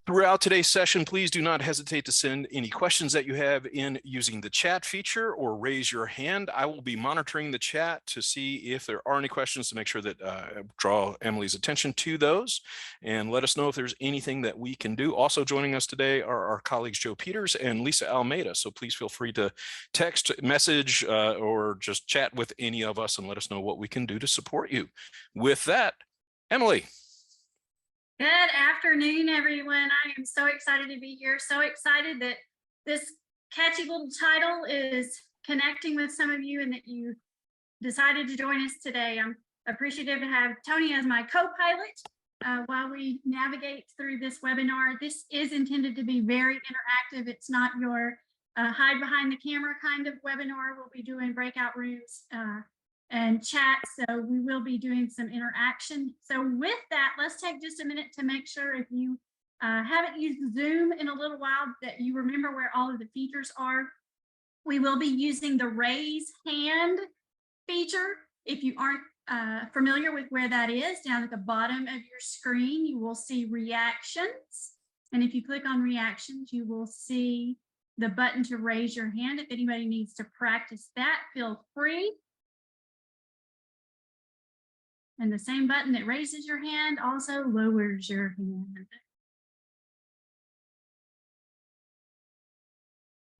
Throughout today's session, please do not hesitate to send any questions that you have in using the chat feature or raise your hand. I will be monitoring the chat to see if there are any questions to make sure that draw Emily's attention to those and let us know if there's anything that we can do. Also joining us today are our colleagues Joe Peters and Lisa Almeida. So please feel free to text, message, or just chat with any of us and let us know what we can do to support you. With that, Emily. Good afternoon, everyone. I am so excited to be here. So excited that this catchy little title is connecting with some of you and that you decided to join us today. I'm appreciative to have Tony as my co-pilot while we navigate through this webinar. This is intended to be very interactive. It's not your hide behind the camera kind of webinar. We'll be doing breakout rooms and chat, so we will be doing some interaction. So with that, let's take just a minute to make sure if you haven't used Zoom in a little while that you remember where all of the features are. We will be using the raise hand feature. If you aren't familiar with where that is, down at the bottom of your screen, you will see reactions. And if you click on reactions, you will see the button to raise your hand. If anybody needs to practice that, feel free. And the same button that raises your hand also lowers your hand.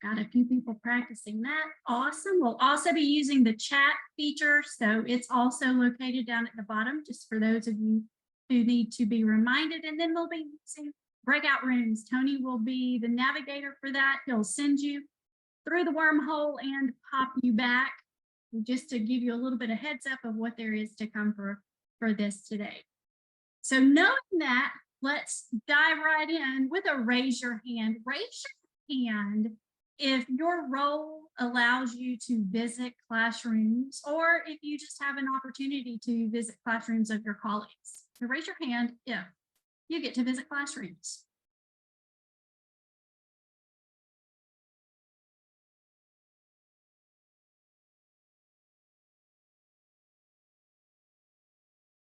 Got a few people practicing that. Awesome. We'll also be using the chat feature. So it's also located down at the bottom, just for those of you who need to be reminded. And then we'll be using breakout rooms. Tony will be the navigator for that. He'll send you through the wormhole and pop you back, just to give you a little bit of heads up of what there is to come for this today. So knowing that, let's dive right in with a raise your hand. Raise your hand if your role allows you to visit classrooms, or if you just have an opportunity to visit classrooms of your colleagues. So raise your hand if you get to visit classrooms.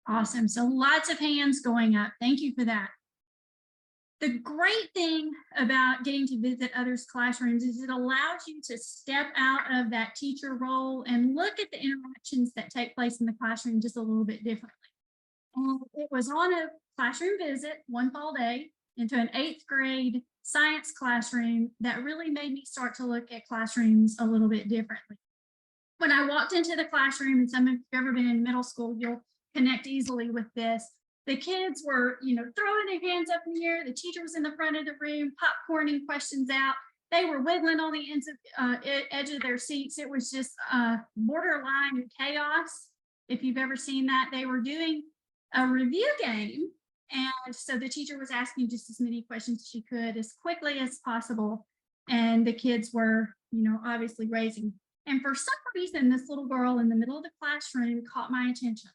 Awesome. So lots of hands going up. Thank you for that. The great thing about getting to visit others' classrooms is it allows you to step out of that teacher role and look at the interactions that take place in the classroom just a little bit differently. And it was on a classroom visit one fall day into an 8th grade science classroom that really made me start to look at classrooms a little bit differently. When I walked into the classroom, and some of you have ever been in middle school, you'll connect easily with this. The kids were, throwing their hands up in the air. The teacher was in the front of the room, popcorning questions out. They were wiggling on the ends of edge of their seats. It was just borderline chaos. If you've ever seen that, they were doing a review game. And so the teacher was asking just as many questions as she could as quickly as possible. And the kids were, obviously raising. And for some reason, this little girl in the middle of the classroom caught my attention.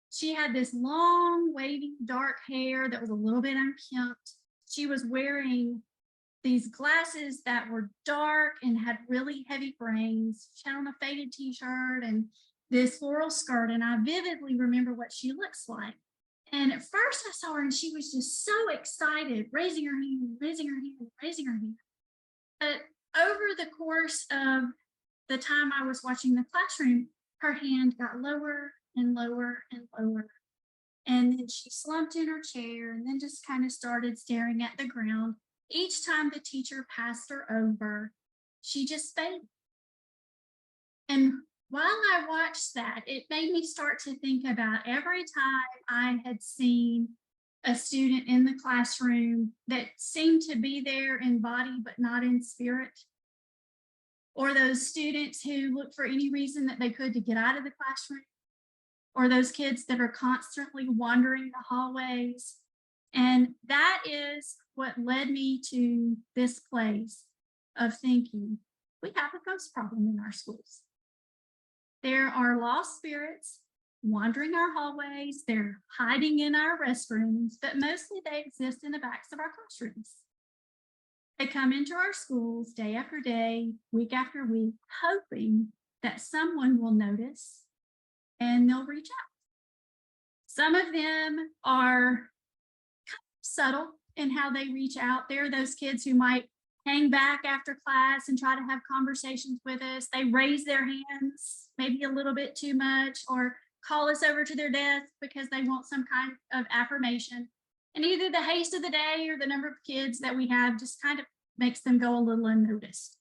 She had this long, wavy, dark hair that was a little bit unkempt. She was wearing these glasses that were dark and had really heavy frames. She had on a faded t-shirt and this floral skirt, and I vividly remember what she looks like. And at first I saw her and she was just so excited, raising her hand, raising her hand, raising her hand. But over the course of the time I was watching the classroom, her hand got lower and lower and lower. And then she slumped in her chair and then just kind of started staring at the ground. Each time the teacher passed her over, she just faded. And while I watched that, it made me start to think about every time I had seen a student in the classroom that seemed to be there in body but not in spirit, or those students who looked for any reason that they could to get out of the classroom, or those kids that are constantly wandering the hallways. And that is what led me to this place of thinking, we have a ghost problem in our schools. There are lost spirits wandering our hallways, they're hiding in our restrooms, but mostly they exist in the backs of our classrooms. They come into our schools day after day, week after week, hoping that someone will notice and they'll reach out. Some of them are kind of subtle in how they reach out. There are those kids who might hang back after class and try to have conversations with us. They raise their hands maybe a little bit too much or call us over to their desk because they want some kind of affirmation. And either the haste of the day or the number of kids that we have just kind of makes them go a little unnoticed.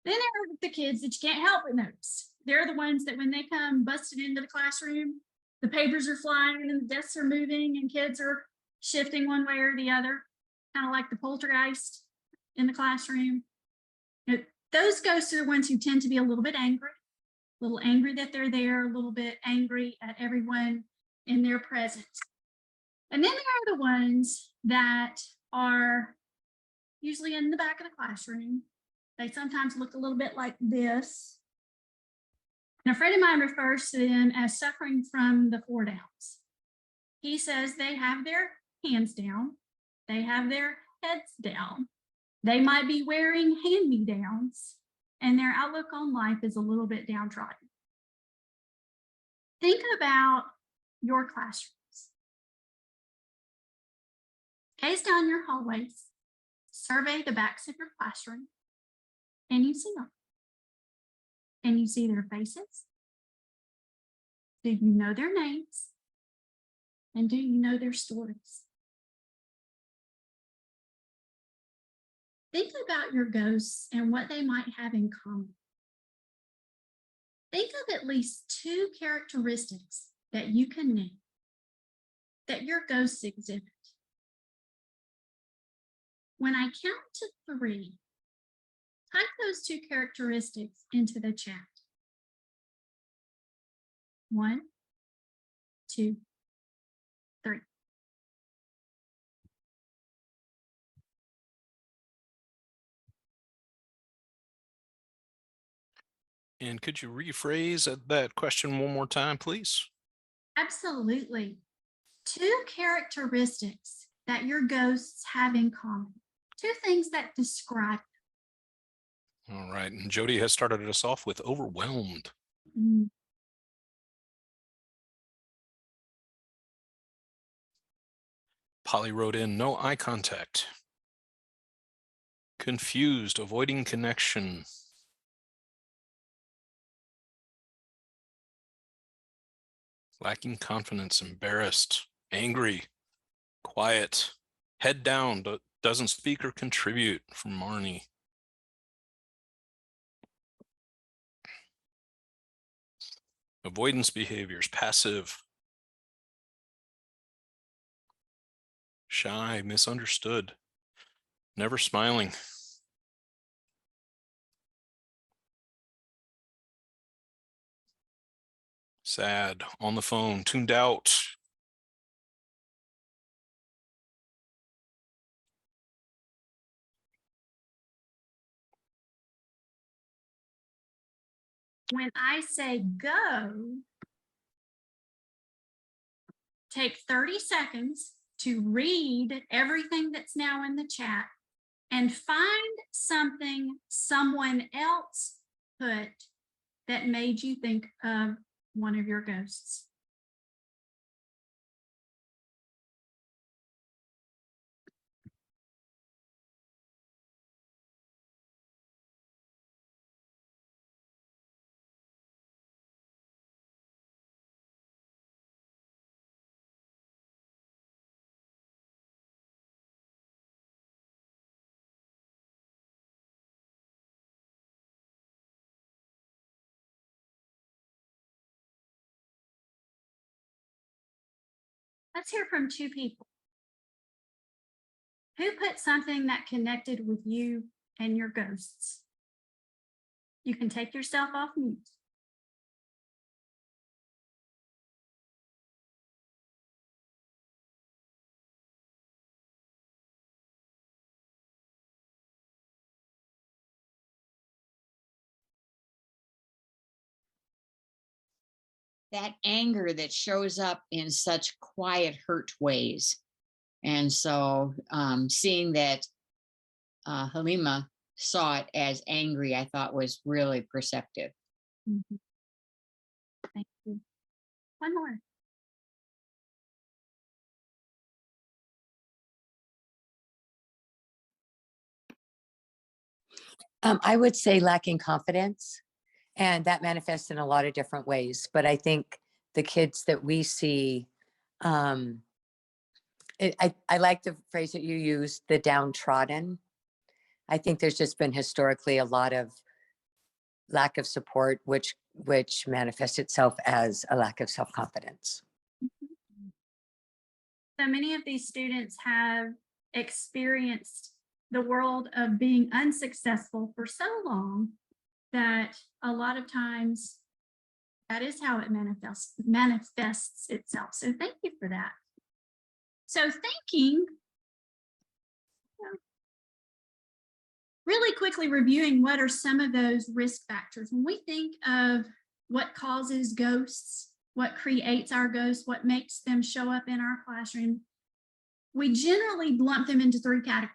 Then there are the kids that you can't help but notice. They're the ones that when they come busted into the classroom, the papers are flying and the desks are moving and kids are shifting one way or the other, kind of like the poltergeist in the classroom. Those ghosts are the ones who tend to be a little bit angry that they're there, a little bit angry at everyone in their presence. And then there are the ones that are usually in the back of the classroom. They sometimes look a little bit like this. And a friend of mine refers to them as suffering from the 4 downs. He says they have their hands down, they have their heads down, they might be wearing hand-me-downs, and their outlook on life is a little bit downtrodden. Think about your classrooms. Gaze down your hallways, survey the backs of your classroom, and you see them. And you see their faces. Do you know their names? And do you know their stories? Think about your ghosts and what they might have in common. Think of at least 2 characteristics that you can name that your ghosts exhibit. When I count to 3, type those 2 characteristics into the chat. 1, 2, 3. And could you rephrase that question one more time, please? Absolutely. 2 characteristics that your ghosts have in common. 2 things that describe All right. And Jody has started us off with overwhelmed. them. Polly wrote in no eye contact. Confused, avoiding connection. Lacking confidence, embarrassed, angry, quiet, head down, doesn't speak or contribute, from Marnie. Avoidance behaviors, passive, shy, misunderstood, never smiling. Sad, on the phone, tuned out. When I say go, take 30 seconds to read everything that's now in the chat and find something someone else put that made you think of one of your ghosts. Let's hear from 2 people. Who put something that connected with you and your ghosts? You can take yourself off mute. That anger that shows up in such quiet, hurt ways. And so seeing that Halima saw it as angry, I thought was really perceptive. Mhm. Thank you. One more. I would say lacking confidence, and that manifests in a lot of different ways. But I think the kids that we see, um, I like the phrase that you used, the downtrodden. I think there's just been historically a lot of lack of support, which manifests itself as a lack of self-confidence. So many of these students have experienced the world of being unsuccessful for so long that a lot of times that is how it manifests itself. So thank you for that. So thinking, really quickly reviewing what are some of those risk factors. When we think of what causes ghosts, what creates our ghosts, what makes them show up in our classroom, we generally lump them into 3 categories.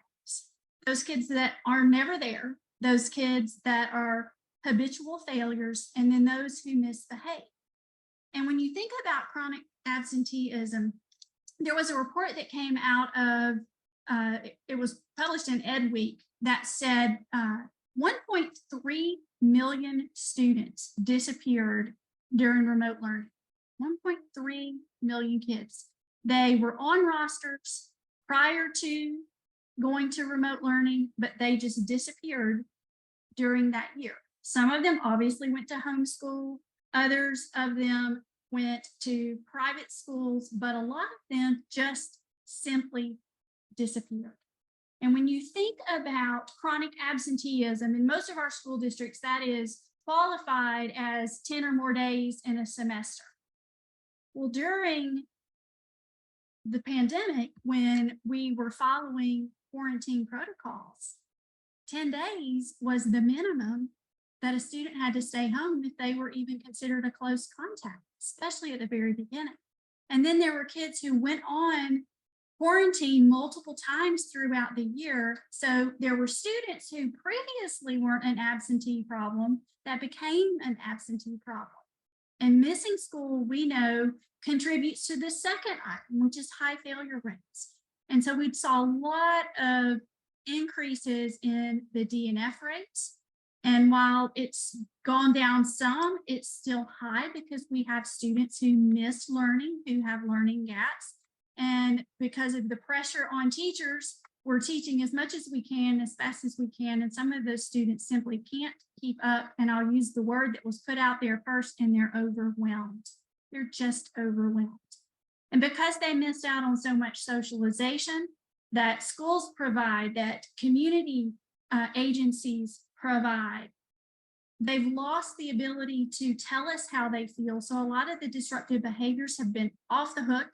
Those kids that are never there, those kids that are habitual failures, and then those who misbehave. And when you think about chronic absenteeism, there was a report that came out of, it was published in Ed Week, that said 1.3 million students disappeared during remote learning. 1.3 million kids. They were on rosters prior to going to remote learning, but they just disappeared during that year. Some of them obviously went to homeschool, others of them went to private schools, but a lot of them just simply disappeared. And when you think about chronic absenteeism, in most of our school districts, that is qualified as 10 or more days in a semester. Well, during the pandemic, when we were following quarantine protocols, 10 days was the minimum that a student had to stay home if they were even considered a close contact, especially at the very beginning. And then there were kids who went on quarantine multiple times throughout the year. So there were students who previously weren't an absentee problem that became an absentee problem. And missing school, we know, contributes to the second item, which is high failure rates. And so we saw a lot of increases in the DNF rates. And while it's gone down some, it's still high because we have students who miss learning, who have learning gaps. And because of the pressure on teachers, we're teaching as much as we can, as fast as we can. And some of those students simply can't keep up. And I'll use the word that was put out there first, and they're overwhelmed. They're just overwhelmed. And because they missed out on so much socialization that schools provide, that community agencies provide, they've lost the ability to tell us how they feel. So a lot of the disruptive behaviors have been off the hook.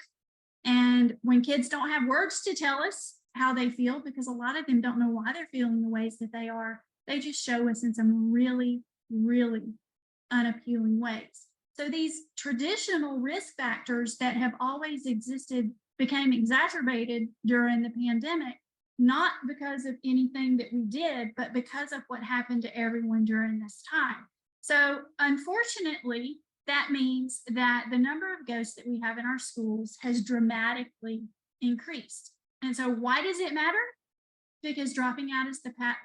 And when kids don't have words to tell us how they feel, because a lot of them don't know why they're feeling the ways that they are, they just show us in some really, really unappealing ways. So these traditional risk factors that have always existed became exacerbated during the pandemic, not because of anything that we did, but because of what happened to everyone during this time. So unfortunately, that means that the number of ghosts that we have in our schools has dramatically increased. And so why does it matter? Because dropping out is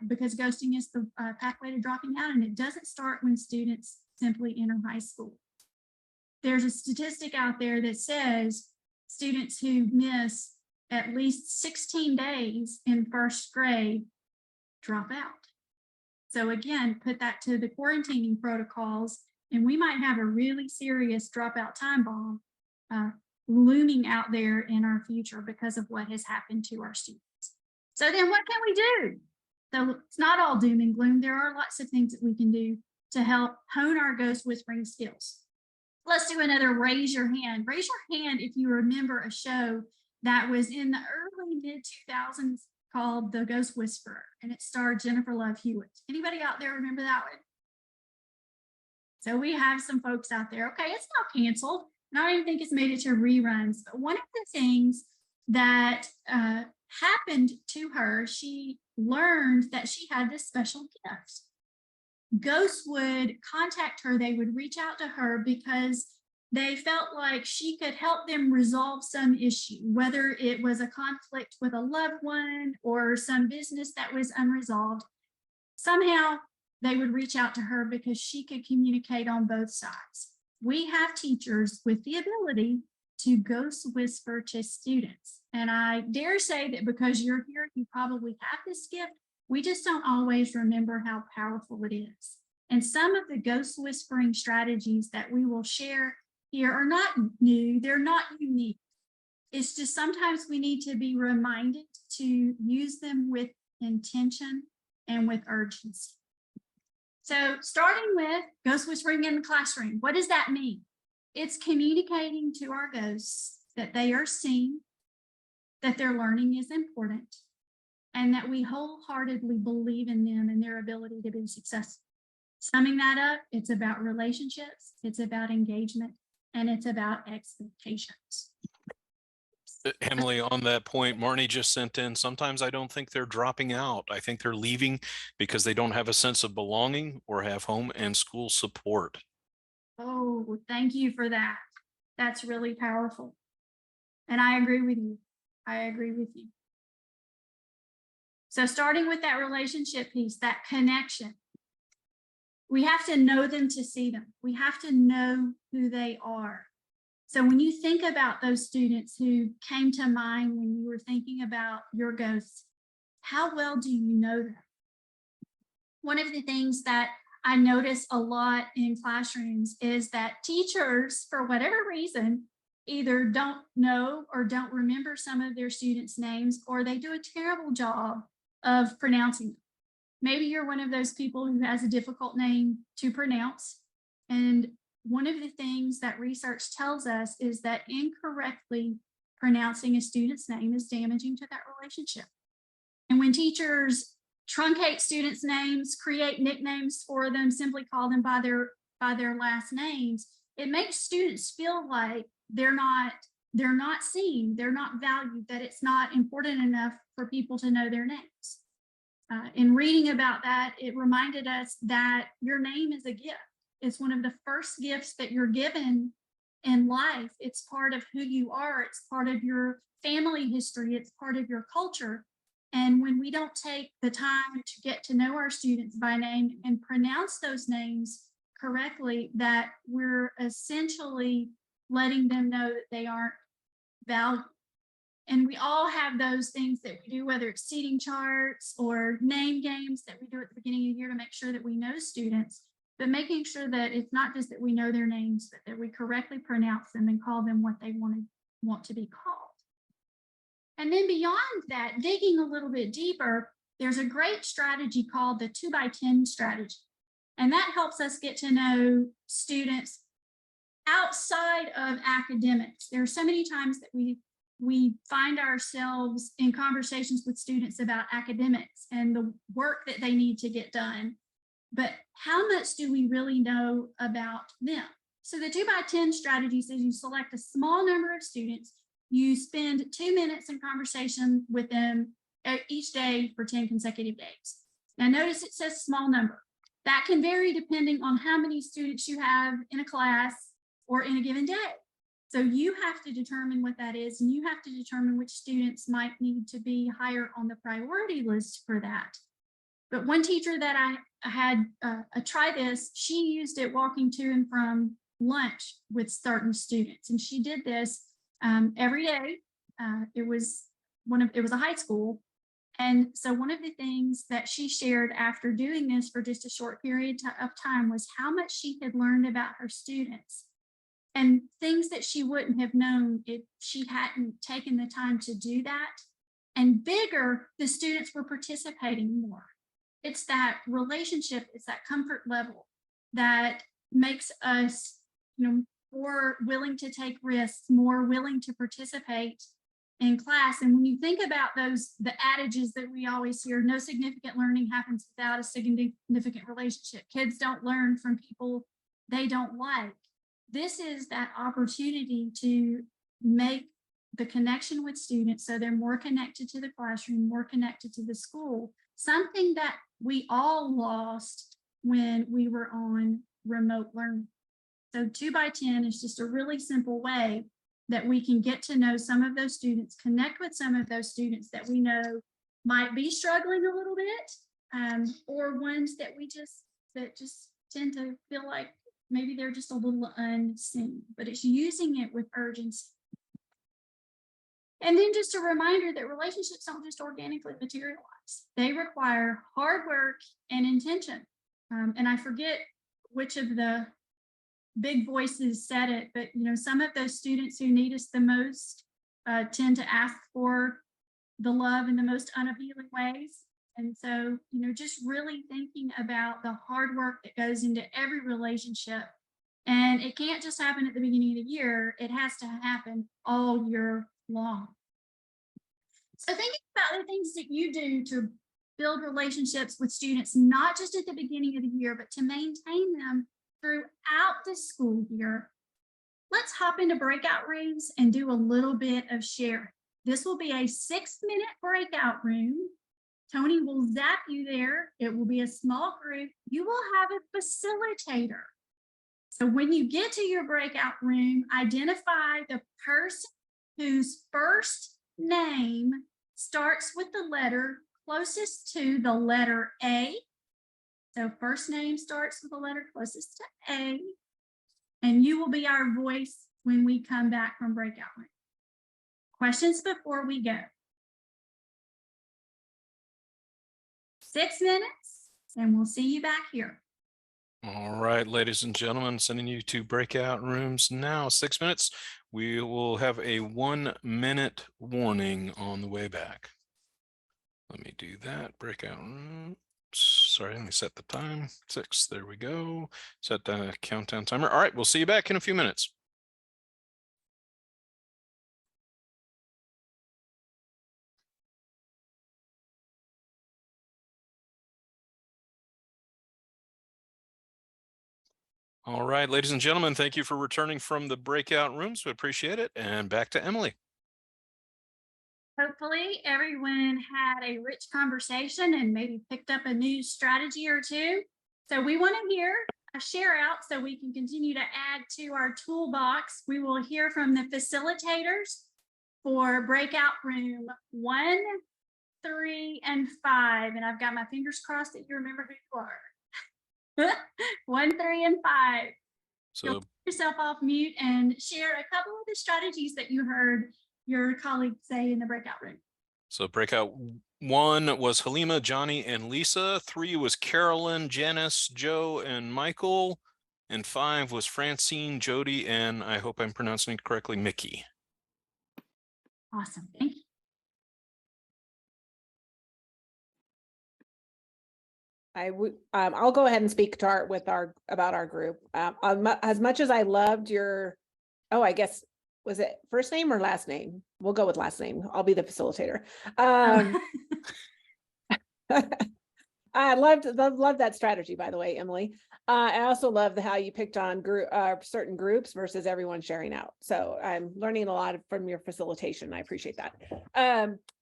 because ghosting is the pathway to dropping out, and it doesn't start when students simply enter high school. There's a statistic out there that says students who miss at least 16 days in first grade drop out. So again, put that to the quarantining protocols, and we might have a really serious dropout time bomb looming out there in our future because of what has happened to our students. So then what can we do? So it's not all doom and gloom. There are lots of things that we can do to help hone our ghost whispering skills. Let's do another raise your hand. Raise your hand if you remember a show that was in the early mid-2000s called The Ghost Whisperer, and it starred Jennifer Love Hewitt. Anybody out there remember that one? So we have some folks out there. Okay, it's not canceled. And I don't even think it's made it to reruns. But one of the things that happened to her, she learned that she had this special gift. Ghosts would contact her, they would reach out to her because they felt like she could help them resolve some issue, whether it was a conflict with a loved one or some business that was unresolved. Somehow they would reach out to her because she could communicate on both sides. We have teachers with the ability to ghost whisper to students. And I dare say that because you're here, you probably have this gift. We just don't always remember how powerful it is. And some of the ghost whispering strategies that we will share here are not new, they're not unique. It's just sometimes we need to be reminded to use them with intention and with urgency. So starting with ghost whispering in the classroom, what does that mean? It's communicating to our ghosts that they are seen, that their learning is important, and that we wholeheartedly believe in them and their ability to be successful. Summing that up, it's about relationships, it's about engagement, and it's about expectations. Emily, on that point, Marnie just sent in, sometimes I don't think they're dropping out. I think they're leaving because they don't have a sense of belonging or have home and school support. Oh, thank you for that. That's really powerful. And I agree with you. I agree with you. So starting with that relationship piece, that connection, we have to know them to see them. We have to know who they are. So when you think about those students who came to mind when you were thinking about your ghosts, how well do you know them? One of the things that I notice a lot in classrooms is that teachers, for whatever reason, either don't know or don't remember some of their students' names, or they do a terrible job of pronouncing them. Maybe you're one of those people who has a difficult name to pronounce. And one of the things that research tells us is that incorrectly pronouncing a student's name is damaging to that relationship. And when teachers truncate students' names, create nicknames for them, simply call them by their last names, it makes students feel like they're not seen, they're not valued, that it's not important enough for people to know their names. In reading about that, it reminded us that your name is a gift. It's one of the first gifts that you're given in life. It's part of who you are. It's part of your family history. It's part of your culture. And when we don't take the time to get to know our students by name and pronounce those names correctly, that we're essentially letting them know that they aren't valued. And we all have those things that we do, whether it's seating charts or name games that we do at the beginning of the year to make sure that we know students, but making sure that it's not just that we know their names, but that we correctly pronounce them and call them what they want to be called. And then beyond that, digging a little bit deeper, there's a great strategy called the 2x10 strategy. And that helps us get to know students outside of academics. There are so many times that we find ourselves in conversations with students about academics and the work that they need to get done. But how much do we really know about them? So the 2x10 strategy says you select a small number of students, you spend 2 minutes in conversation with them each day for 10 consecutive days. Now notice it says small number. That can vary depending on how many students you have in a class or in a given day. So you have to determine what that is, and you have to determine which students might need to be higher on the priority list for that. But one teacher that I had try this, she used it walking to and from lunch with certain students, and she did this every day. It was a high school, and so one of the things that she shared after doing this for just a short period of time was how much she had learned about her students and things that she wouldn't have known if she hadn't taken the time to do that. And bigger, the students were participating more. It's that relationship, it's that comfort level that makes us, more willing to take risks, more willing to participate in class. And when you think about the adages that we always hear, no significant learning happens without a significant relationship. Kids don't learn from people they don't like. This is that opportunity to make the connection with students so they're more connected to the classroom, more connected to the school, something that we all lost when we were on remote learning. So 2x10 is just a really simple way that we can get to know some of those students, connect with some of those students that we know might be struggling a little bit, or ones that just tend to feel like maybe they're just a little unseen, but it's using it with urgency. And then just a reminder that relationships don't just organically materialize. They require hard work and intention. And I forget which of the big voices said it, but some of those students who need us the most tend to ask for the love in the most unappealing ways. And so, just really thinking about the hard work that goes into every relationship. And it can't just happen at the beginning of the year, it has to happen all year long. So thinking about the things that you do to build relationships with students, not just at the beginning of the year, but to maintain them throughout the school year, let's hop into breakout rooms and do a little bit of sharing. This will be a 6-minute breakout room. Tony will zap you there. It will be a small group. You will have a facilitator. So when you get to your breakout room, identify the person whose first name starts with the letter closest to the letter A. So first name starts with the letter closest to A. And you will be our voice when we come back from breakout room. Questions before we go? 6 minutes, and we'll see you back here. All right, ladies and gentlemen, sending you to breakout rooms now. 6 minutes. We will have a 1-minute warning on the way back. Let me do that. Breakout room. Sorry, let me set the time. 6. There we go. Set the countdown timer. All right, we'll see you back in a few minutes. All right, ladies and gentlemen, thank you for returning from the breakout rooms. We appreciate it. And back to Emily. Hopefully everyone had a rich conversation and maybe picked up a new strategy or two. So we want to hear a share out so we can continue to add to our toolbox. We will hear from the facilitators for breakout room 1, 3, and 5. And I've got my fingers crossed that you remember who you are. 1, 3, and 5. So put yourself off mute and share a couple of the strategies that you heard your colleagues say in the breakout room. So breakout 1 was Halima, Johnny, and Lisa. 3 was Carolyn, Janice, Joe, and Michael. And 5 was Francine, Jody, and I hope I'm pronouncing it correctly, Mickey. Awesome, thank you. I'll go ahead and speak to about our group. As much as I loved your, I guess, was it first name or last name? We'll go with last name. I'll be the facilitator. I loved that strategy, by the way, Emily. I also love how you picked on certain groups versus everyone sharing out. So I'm learning a lot from your facilitation. I appreciate that.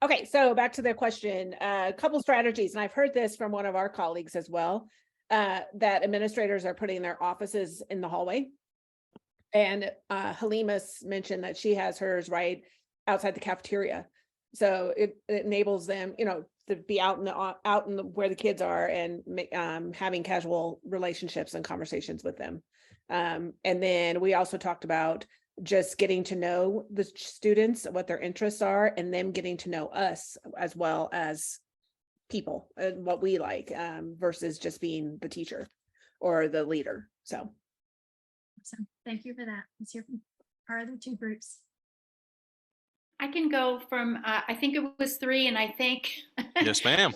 Okay, so back to the question, a couple strategies, and I've heard this from one of our colleagues as well, that administrators are putting their offices in the hallway. And Halima's mentioned that she has hers right outside the cafeteria. So it enables them, to be out in where the kids are and having casual relationships and conversations with them. And then we also talked about just getting to know the students, what their interests are, and them getting to know us as well as people and what we like, versus just being the teacher or the leader. So. Awesome. Thank you for that. Let's hear from our other two groups. I can go from, I think it was 3, and I think. Yes, ma'am.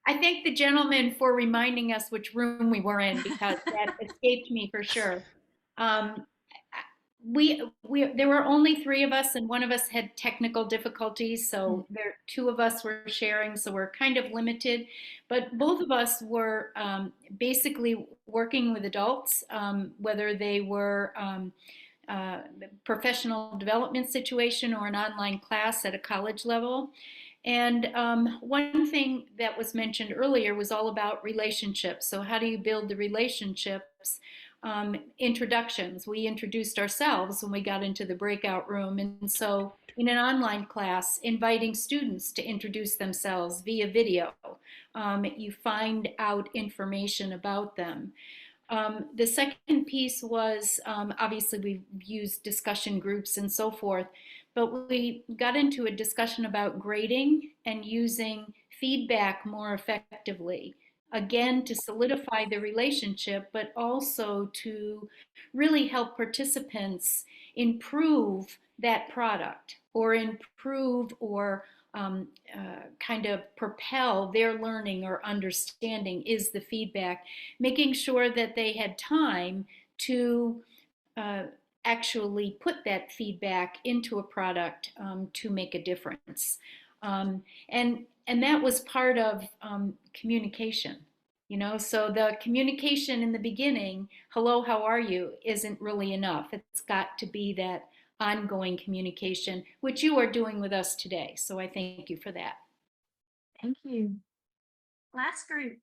I thank the gentleman for reminding us which room we were in, because that escaped me for sure. There were only 3 of us, and one of us had technical difficulties, so 2 of us were sharing, so we're kind of limited. But both of us were basically working with adults, whether they were professional development situation or an online class at a college level. And one thing that was mentioned earlier was all about relationships. So how do you build the relationships? Introductions. We introduced ourselves when we got into the breakout room. And so in an online class, inviting students to introduce themselves via video. You find out information about them. The second piece was obviously we've used discussion groups and so forth, but we got into a discussion about grading and using feedback more effectively. Again, to solidify the relationship, but also to really help participants improve that product or improve or kind of propel their learning or understanding is the feedback, making sure that they had time to actually put that feedback into a product to make a difference. And that was part of communication. So the communication in the beginning, hello, how are you, isn't really enough. It's got to be that ongoing communication, which you are doing with us today. So I thank you for that. Thank you. Last group.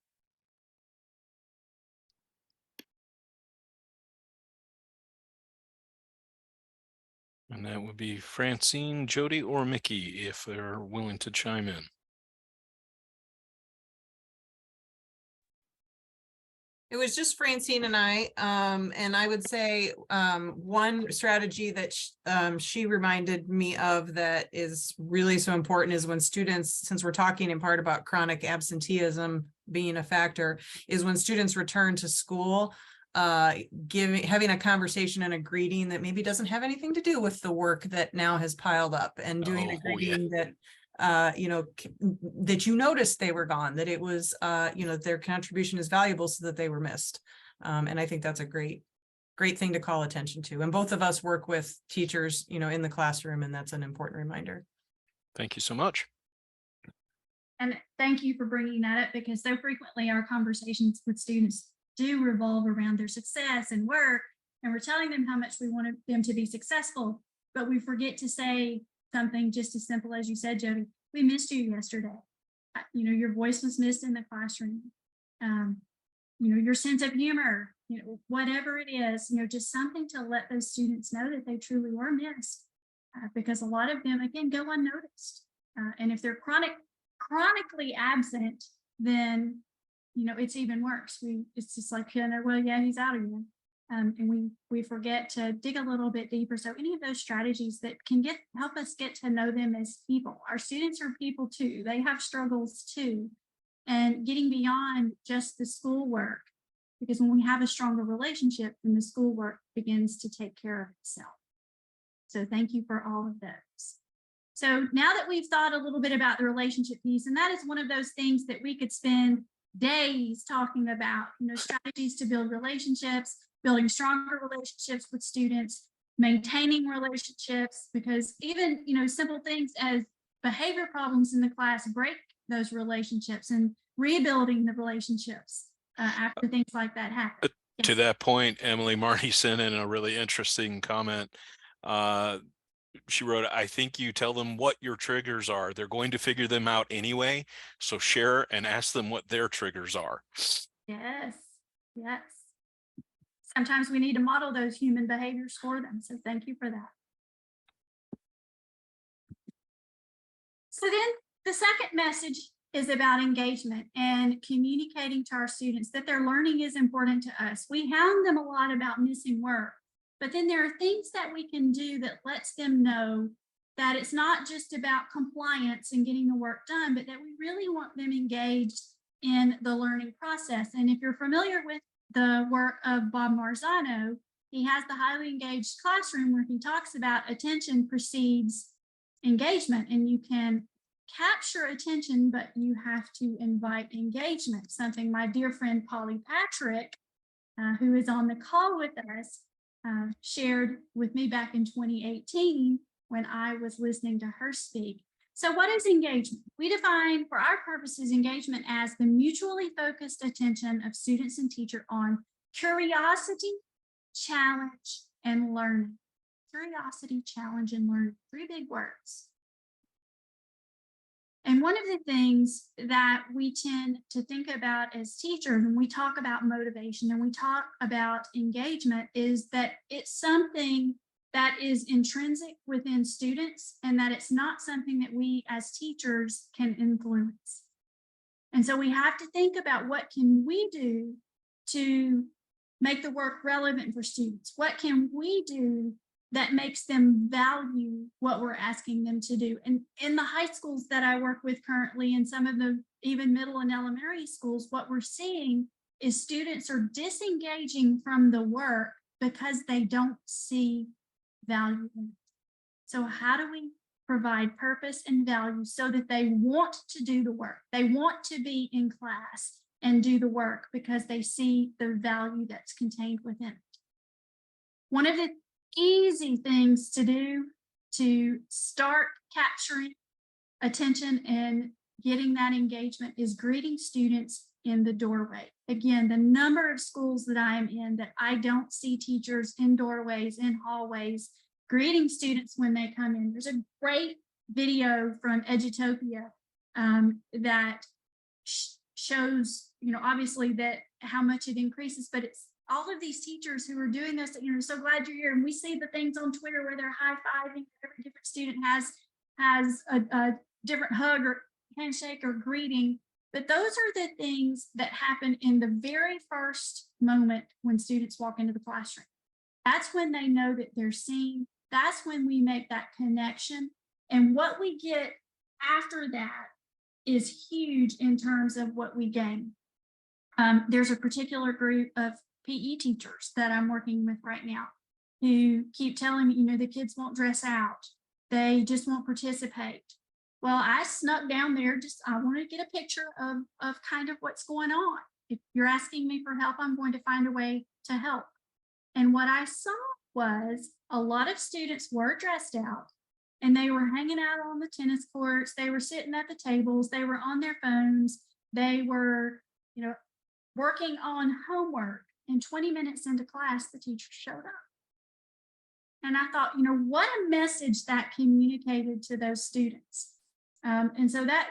And that would be Francine, Jody, or Mickey, if they're willing to chime in. It was just Francine and I would say one strategy that she reminded me of that is really so important is when students, since we're talking in part about chronic absenteeism being a factor, is when students return to school, having a conversation and a greeting that maybe doesn't have anything to do with the work that now has piled up, and doing a greeting that that you noticed they were gone, that it was, their contribution is valuable so that they were missed. And I think that's a great thing to call attention to. And both of us work with teachers, in the classroom, and that's an important reminder. Thank you so much. And thank you for bringing that up, because so frequently our conversations with students do revolve around their success and work, and we're telling them how much we want them to be successful, but we forget to say something just as simple as you said, Jody. We missed you yesterday. Your voice was missed in the classroom. Your sense of humor, whatever it is, just something to let those students know that they truly were missed, because a lot of them, again, go unnoticed. And if they're chronically absent, then, it's even worse. It's just like, well, yeah, he's out again. And we forget to dig a little bit deeper. So any of those strategies that can help us get to know them as people. Our students are people too. They have struggles too. And getting beyond just the schoolwork, because when we have a stronger relationship, then the schoolwork begins to take care of itself. So thank you for all of those. So now that we've thought a little bit about the relationship piece, and that is one of those things that we could spend days talking about, strategies to build relationships, building stronger relationships with students, maintaining relationships, because even, simple things as behavior problems in the class break those relationships, and rebuilding the relationships after things like that happen. To Yes. that point, Emily, Marty sent in a really interesting comment. She wrote, I think you tell them what your triggers are. They're going to figure them out anyway. So share and ask them what their triggers are. Yes. Sometimes we need to model those human behaviors for them. So thank you for that. So then the second message is about engagement and communicating to our students that their learning is important to us. We hound them a lot about missing work, but then there are things that we can do that lets them know that it's not just about compliance and getting the work done, but that we really want them engaged in the learning process. And if you're familiar with the work of Bob Marzano, he has the highly engaged classroom where he talks about attention precedes engagement, and you can capture attention, but you have to invite engagement, something my dear friend Polly Patrick, who is on the call with us, shared with me back in 2018 when I was listening to her speak. So what is engagement? We define, for our purposes, engagement as the mutually focused attention of students and teacher on curiosity, challenge, and learning. curiosity, challenge, and learn. 3 big words. And one of the things that we tend to think about as teachers when we talk about motivation and we talk about engagement is that it's something that is intrinsic within students and that it's not something that we as teachers can influence. And so we have to think about what can we do to make the work relevant for students? What can we do that makes them value what we're asking them to do? And in the high schools that I work with currently, and some of the even middle and elementary schools, what we're seeing is students are disengaging from the work because they don't see value in it. So how do we provide purpose and value so that they want to do the work? They want to be in class and do the work because they see the value that's contained within it. One of the easy things to do to start capturing attention and getting that engagement is greeting students in the doorway. Again, the number of schools that I am in that I don't see teachers in doorways, in hallways, greeting students when they come in. There's a great video from Edutopia that shows, obviously that how much it increases, but it's all of these teachers who are doing this, so glad you're here. And we see the things on Twitter where they're high-fiving. Every different student has a different hug or handshake or greeting. But those are the things that happen in the very first moment when students walk into the classroom. That's when they know that they're seen. That's when we make that connection. And what we get after that is huge in terms of what we gain. There's a particular group of PE teachers that I'm working with right now who keep telling me, the kids won't dress out. They just won't participate. Well, I snuck down there, I want to get a picture of kind of what's going on. If you're asking me for help, I'm going to find a way to help. And what I saw was a lot of students were dressed out and they were hanging out on the tennis courts. They were sitting at the tables. They were on their phones. They were, working on homework. And 20 minutes into class, the teacher showed up. And I thought, what a message that communicated to those students. And so that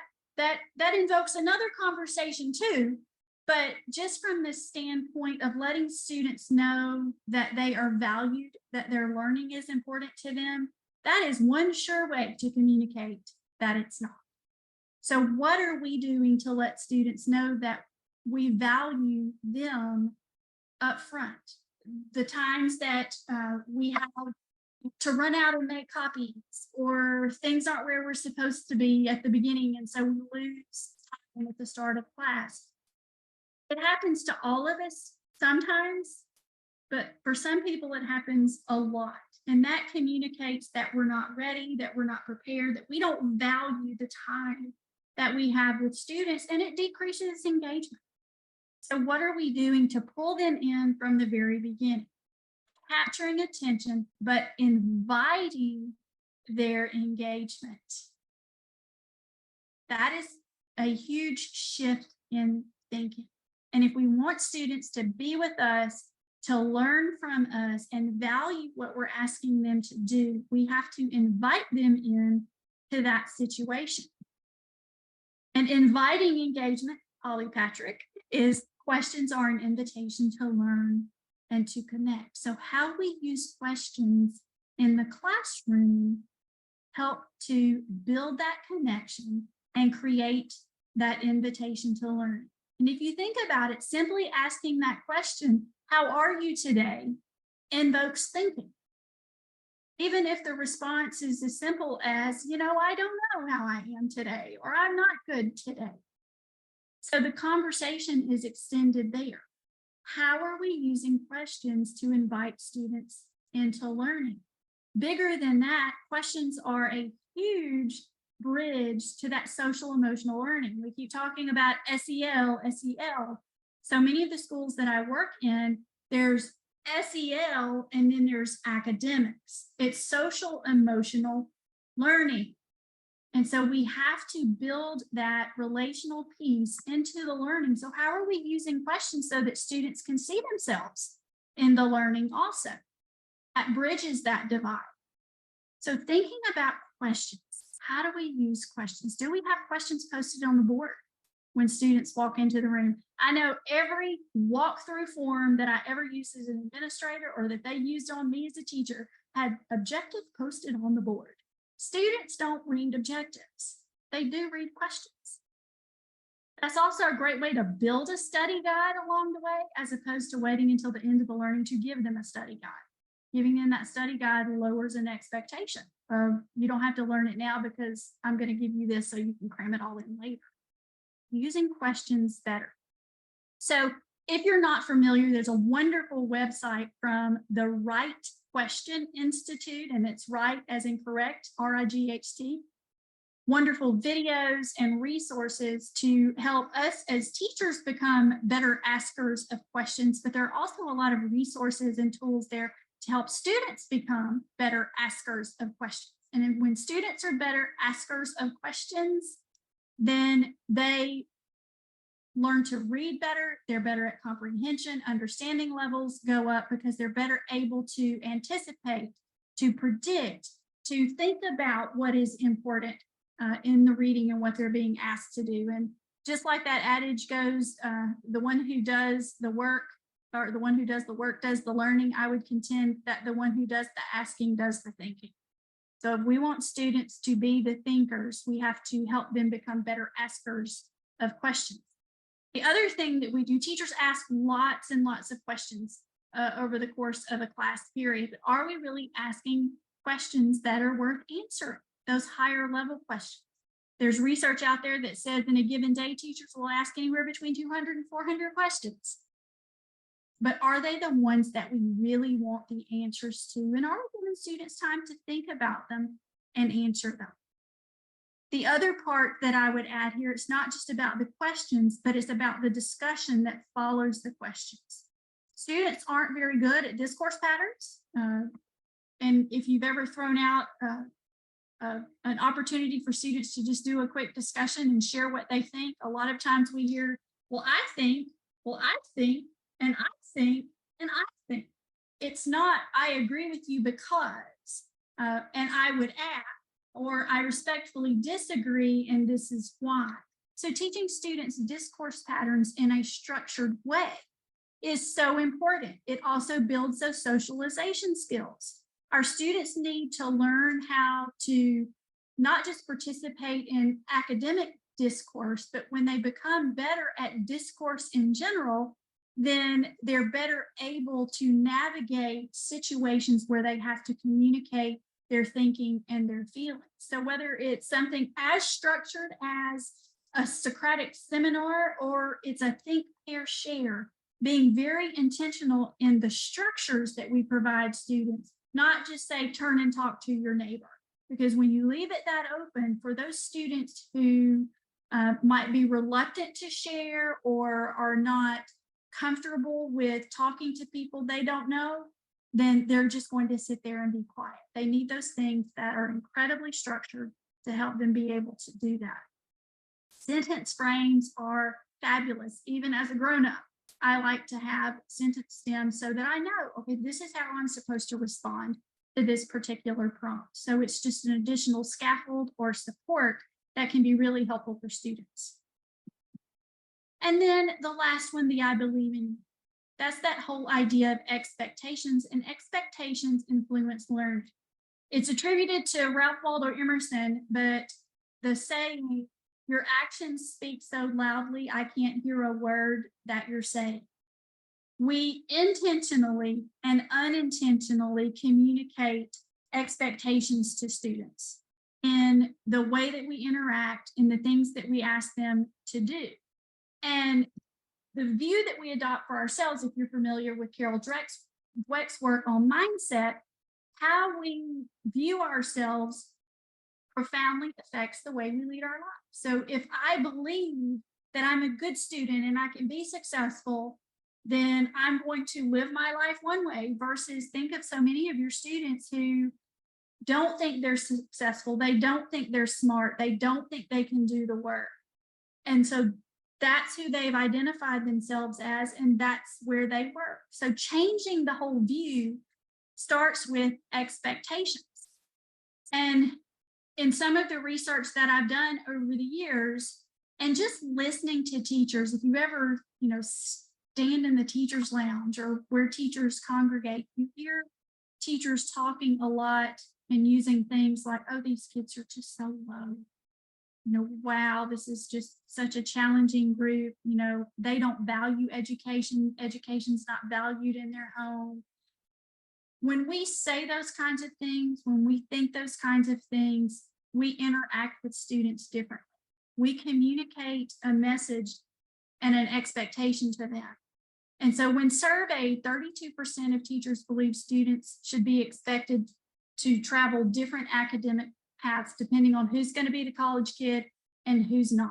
invokes another conversation too, but just from the standpoint of letting students know that they are valued, that their learning is important to them, that is one sure way to communicate that it's not. So what are we doing to let students know that we value them up front? The times that we have to run out and make copies, or things aren't where we're supposed to be at the beginning, and so we lose time at the start of class. It happens to all of us sometimes, but for some people it happens a lot. And that communicates that we're not ready, that we're not prepared, that we don't value the time that we have with students, and it decreases engagement. So what are we doing to pull them in from the very beginning? Capturing attention, but inviting their engagement. That is a huge shift in thinking. And if we want students to be with us, to learn from us and value what we're asking them to do, we have to invite them in to that situation. And inviting engagement, Holly Patrick, is questions are an invitation to learn and to connect. So how we use questions in the classroom help to build that connection and create that invitation to learn. And if you think about it, simply asking that question, how are you today, invokes thinking. Even if the response is as simple as, I don't know how I am today, or I'm not good today. So the conversation is extended there. How are we using questions to invite students into learning? Bigger than that, questions are a huge bridge to that social emotional learning. We keep talking about SEL. So many of the schools that I work in, there's SEL and then there's academics. It's social emotional learning. And so we have to build that relational piece into the learning. So how are we using questions so that students can see themselves in the learning also? That bridges that divide. So thinking about questions, how do we use questions? Do we have questions posted on the board when students walk into the room? I know every walkthrough form that I ever used as an administrator or that they used on me as a teacher had objective posted on the board. Students don't read objectives. They do read questions. That's also a great way to build a study guide along the way, as opposed to waiting until the end of the learning to give them a study guide. Giving them that study guide lowers an expectation of, you don't have to learn it now because I'm going to give you this so you can cram it all in later. Using questions better. So if you're not familiar, there's a wonderful website from the Right Question Institute, and it's right as in correct, RIGHT. Wonderful videos and resources to help us as teachers become better askers of questions, but there are also a lot of resources and tools there to help students become better askers of questions. And when students are better askers of questions, then they learn to read better, they're better at comprehension, understanding levels go up because they're better able to anticipate, to predict, to think about what is important in the reading and what they're being asked to do. And just like that adage goes, the one who does the work, or the one who does the work does the learning, I would contend that the one who does the asking does the thinking. So if we want students to be the thinkers, we have to help them become better askers of questions. The other thing that we do, teachers ask lots and lots of questions over the course of a class period, but are we really asking questions that are worth answering, those higher level questions? There's research out there that says in a given day, teachers will ask anywhere between 200 and 400 questions. But are they the ones that we really want the answers to? And are we giving students time to think about them and answer them? The other part that I would add here, it's not just about the questions, but it's about the discussion that follows the questions. Students aren't very good at discourse patterns. And if you've ever thrown out an opportunity for students to just do a quick discussion and share what they think, a lot of times we hear, well, I think, and I think, and I think. It's not, I agree with you because, and I would add, or I respectfully disagree, and this is why. So teaching students discourse patterns in a structured way is so important. It also builds those socialization skills. Our students need to learn how to not just participate in academic discourse, but when they become better at discourse in general, then they're better able to navigate situations where they have to communicate their thinking and their feelings. So whether it's something as structured as a Socratic seminar, or it's a think, pair, share, being very intentional in the structures that we provide students, not just say, turn and talk to your neighbor. Because when you leave it that open for those students who might be reluctant to share or are not comfortable with talking to people they don't know, then they're just going to sit there and be quiet. They need those things that are incredibly structured to help them be able to do that. Sentence frames are fabulous. Even as a grown-up, I like to have sentence stems so that I know, okay, this is how I'm supposed to respond to this particular prompt. So it's just an additional scaffold or support that can be really helpful for students. And then the last one, the I believe in, that's that whole idea of expectations, and expectations influence learning. It's attributed to Ralph Waldo Emerson, but the saying, your actions speak so loudly, I can't hear a word that you're saying. We intentionally and unintentionally communicate expectations to students in the way that we interact, in the things that we ask them to do. And the view that we adopt for ourselves, if you're familiar with Carol Dweck's work on mindset, how we view ourselves profoundly affects the way we lead our lives. So if I believe that I'm a good student and I can be successful, then I'm going to live my life one way, versus think of so many of your students who don't think they're successful. They don't think they're smart. They don't think they can do the work. And so that's who they've identified themselves as, and that's where they work. So changing the whole view starts with expectations. And in some of the research that I've done over the years, and just listening to teachers, if you ever, stand in the teachers' lounge or where teachers congregate, you hear teachers talking a lot and using things like, oh, these kids are just so low. Wow, this is just such a challenging group. They don't value education. Education's not valued in their home. When we say those kinds of things, when we think those kinds of things, we interact with students differently. We communicate a message and an expectation to them. And so when surveyed, 32% of teachers believe students should be expected to travel different academic paths depending on who's going to be the college kid and who's not.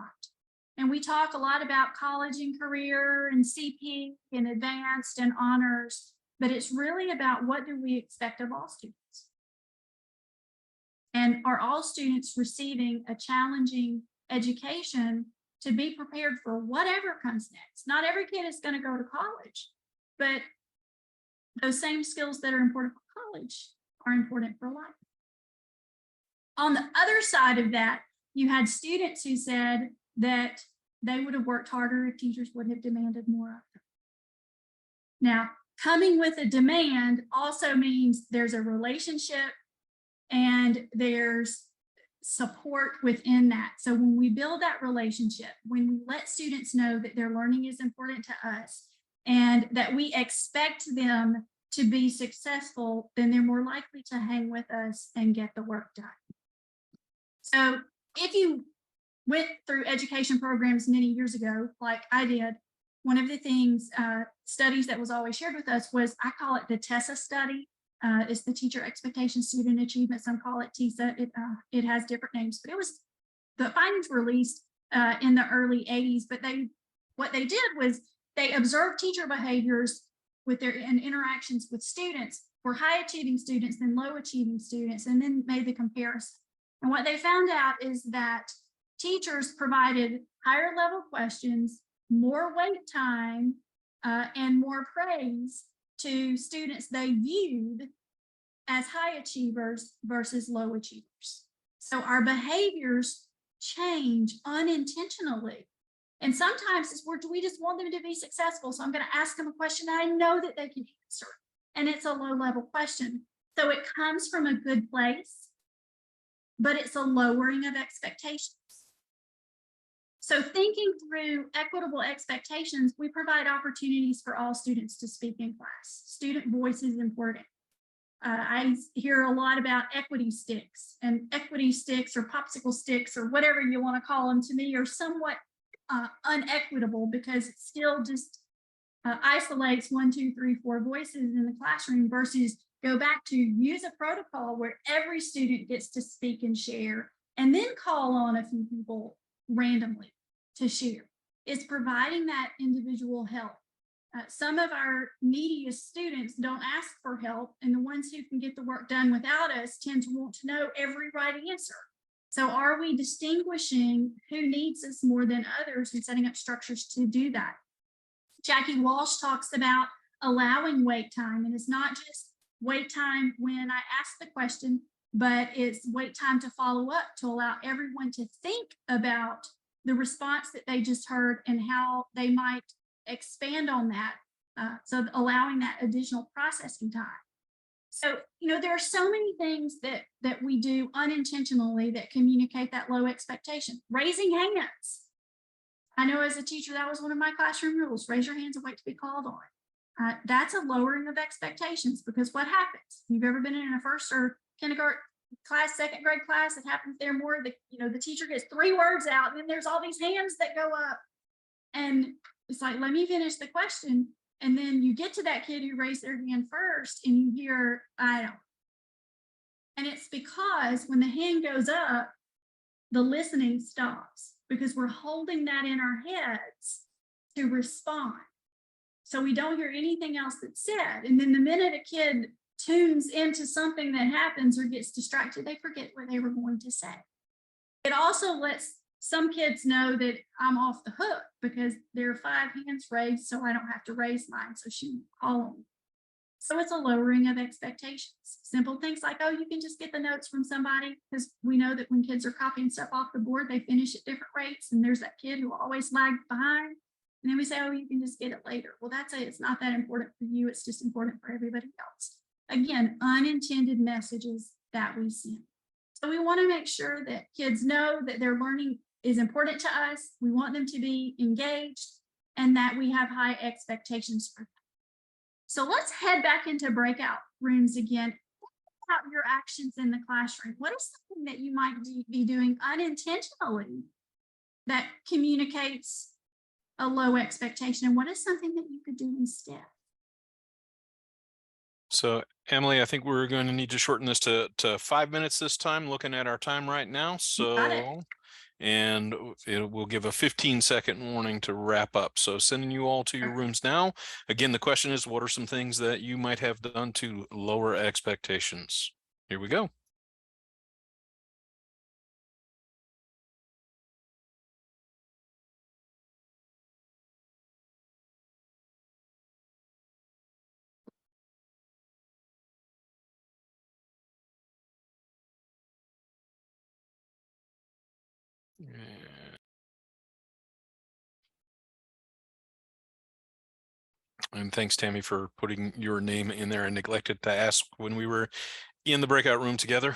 And we talk a lot about college and career and CP and advanced and honors, but it's really about what do we expect of all students? And are all students receiving a challenging education to be prepared for whatever comes next? Not every kid is going to go to college, but those same skills that are important for college are important for life. On the other side of that, you had students who said that they would have worked harder if teachers would have demanded more of them. Now, coming with a demand also means there's a relationship and there's support within that. So when we build that relationship, when we let students know that their learning is important to us and that we expect them to be successful, then they're more likely to hang with us and get the work done. So if you went through education programs many years ago, like I did, one of the things, studies that was always shared with us was, I call it the TESA study. It's the Teacher Expectation Student Achievement. Some call it TESA. It has different names, but the findings were released in the early 80s. But what they did was they observed teacher behaviors with their interactions with students for high achieving students and low achieving students, and then made the comparison. And what they found out is that teachers provided higher level questions, more wait time, and more praise to students they viewed as high achievers versus low achievers. So our behaviors change unintentionally. And sometimes it's where we just want them to be successful. So I'm going to ask them a question I know that they can answer. And it's a low level question. So it comes from a good place, but it's a lowering of expectations. So thinking through equitable expectations, we provide opportunities for all students to speak in class. Student voice is important. I hear a lot about equity sticks, and equity sticks or popsicle sticks or whatever you want to call them, to me are somewhat unequitable, because it still just isolates 1, 2, 3, 4 voices in the classroom, versus go back to use a protocol where every student gets to speak and share, and then call on a few people randomly to share. It's providing that individual help. Some of our neediest students don't ask for help, and the ones who can get the work done without us tend to want to know every right answer. So are we distinguishing who needs us more than others and setting up structures to do that? Jackie Walsh talks about allowing wait time, and it's not just wait time when I ask the question, but it's wait time to follow up, to allow everyone to think about the response that they just heard and how they might expand on that. So allowing that additional processing time. So, there are so many things that we do unintentionally that communicate that low expectation. Raising hands. I know as a teacher, that was one of my classroom rules. Raise your hands and wait to be called on. That's a lowering of expectations, because what happens? If you've ever been in a first or kindergarten class, second grade class, it happens there more. The teacher gets 3 words out, and then there's all these hands that go up. And it's like, let me finish the question. And then you get to that kid who raised their hand first, and you hear, I don't. And it's because when the hand goes up, the listening stops, because we're holding that in our heads to respond. So we don't hear anything else that's said. And then the minute a kid tunes into something that happens or gets distracted, they forget what they were going to say. It also lets some kids know that I'm off the hook, because there are 5 hands raised, so I don't have to raise mine. So she call them. So it's a lowering of expectations. Simple things like, oh, you can just get the notes from somebody, because we know that when kids are copying stuff off the board, they finish at different rates. And there's that kid who always lags behind. And then we say, oh, you can just get it later. Well, it's not that important for you. It's just important for everybody else. Again, unintended messages that we send. So we want to make sure that kids know that their learning is important to us. We want them to be engaged and that we have high expectations for them. So let's head back into breakout rooms again. Think about your actions in the classroom. What is something that you might be doing unintentionally that communicates a low expectation? And what is something that you could do instead? So Emily, I think we're going to need to shorten this to 5 minutes this time, looking at our time right now. Got it. So, and we'll give a 15-second warning to wrap up. So sending you all to your rooms now. Again, the question is, what are some things that you might have done to lower expectations? Here we go. And thanks, Tammy, for putting your name in there. I neglected to ask when we were in the breakout room together.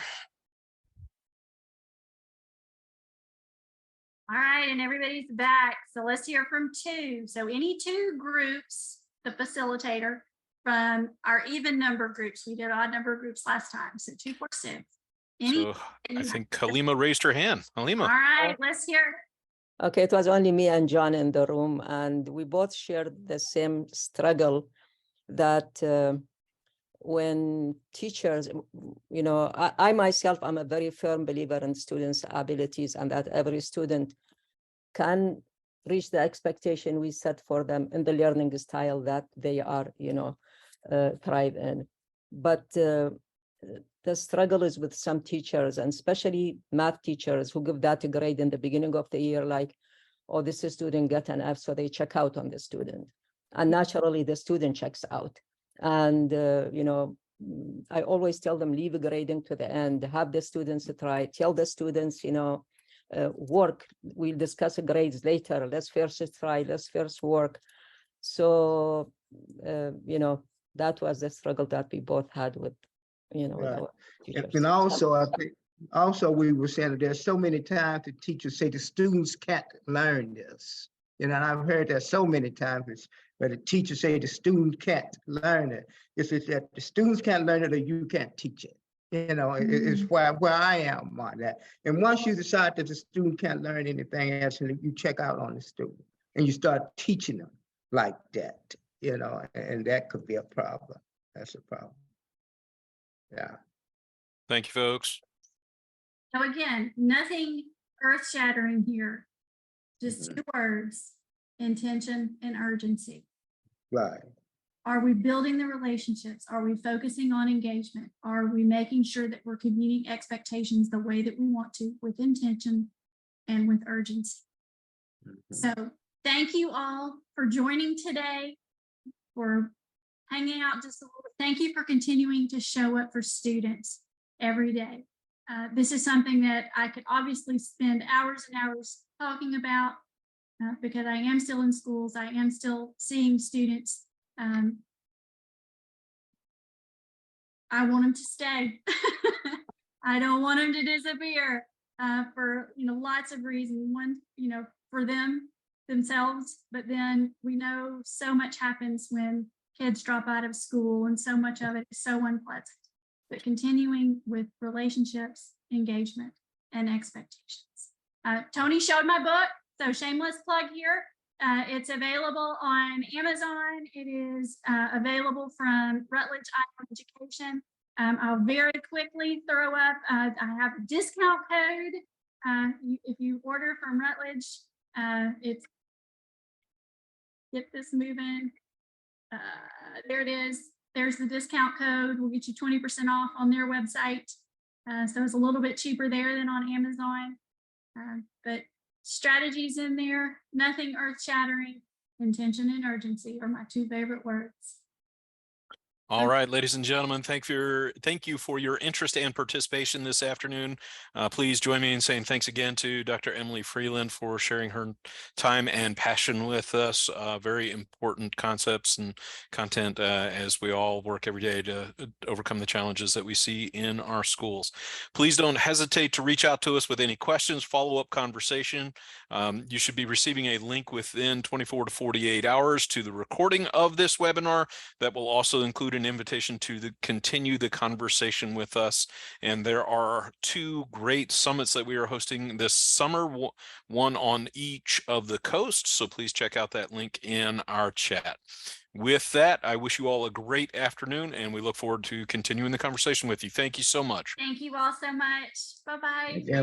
All right, and everybody's back. So let's hear from two. So any two groups, the facilitator from our even number groups. We did odd number groups last time, so 2, 4, 6. So I think Halima raised her hand. Halima. All right, let's hear. Okay, it was only me and John in the room, and we both shared the same struggle that when teachers, you know, I myself, I'm a very firm believer in students' abilities and that every student can reach the expectation we set for them in the learning style that they are, you know, thrive in. But the struggle is with some teachers, and especially math teachers, who give that grade in the beginning of the year, like, oh, this student got an F, so they check out on the student. And naturally, the student checks out. And, you know, I always tell them, leave grading to the end, have the students try, tell the students, you know, work, we'll discuss grades later, let's first try, let's first work. So, you know, that was the struggle that we both had with, you know, with our teachers. And also, I think, also we were saying that there's so many times the teachers say the students can't learn this. You know, and I've heard that so many times where the teachers say the student can't learn it. It's that the students can't learn it or you can't teach it. You know, it's where I am on that. And once you decide that the student can't learn anything else, you check out on the student and you start teaching them like that, you know, and that could be a problem. That's a problem. Yeah. Thank you, folks. So again, nothing earth-shattering here. Just 2 words: intention and urgency. Right. Are we building the relationships? Are we focusing on engagement? Are we making sure that we're communicating expectations the way that we want to, with intention and with urgency? So thank you all for joining today, for hanging out just a little bit. Thank you for continuing to show up for students every day. This is something that I could obviously spend hours and hours talking about because I am still in schools. I am still seeing students. I want them to stay. I don't want them to disappear for, you know, lots of reasons. One, you know, for themselves, but then we know so much happens when kids drop out of school, and so much of it is so unpleasant. But continuing with relationships, engagement, and expectations. Tony showed my book, so shameless plug here. It's available on Amazon. It is available from Rutledge Iowa Education. I'll very quickly throw up, I have a discount code. If you order from Rutledge, it's get this moving. There it is. There's the discount code. We'll get you 20% off on their website. So it's a little bit cheaper there than on Amazon. But strategies in there, nothing earth-shattering. Intention and urgency are my 2 favorite words. All right, ladies and gentlemen, thank you for your interest and participation this afternoon. Please join me in saying thanks again to Dr. Emily Freeland for sharing her time and passion with us. Very important concepts and content as we all work every day to overcome the challenges that we see in our schools. Please don't hesitate to reach out to us with any questions, follow-up conversation. You should be receiving a link within 24 to 48 hours to the recording of this webinar that will also include an invitation to continue the conversation with us. And there are 2 great summits that we are hosting this summer, one on each of the coasts. So please check out that link in our chat. With that, I wish you all a great afternoon, and we look forward to continuing the conversation with you. Thank you so much. Thank you all so much. Bye-bye. Yeah.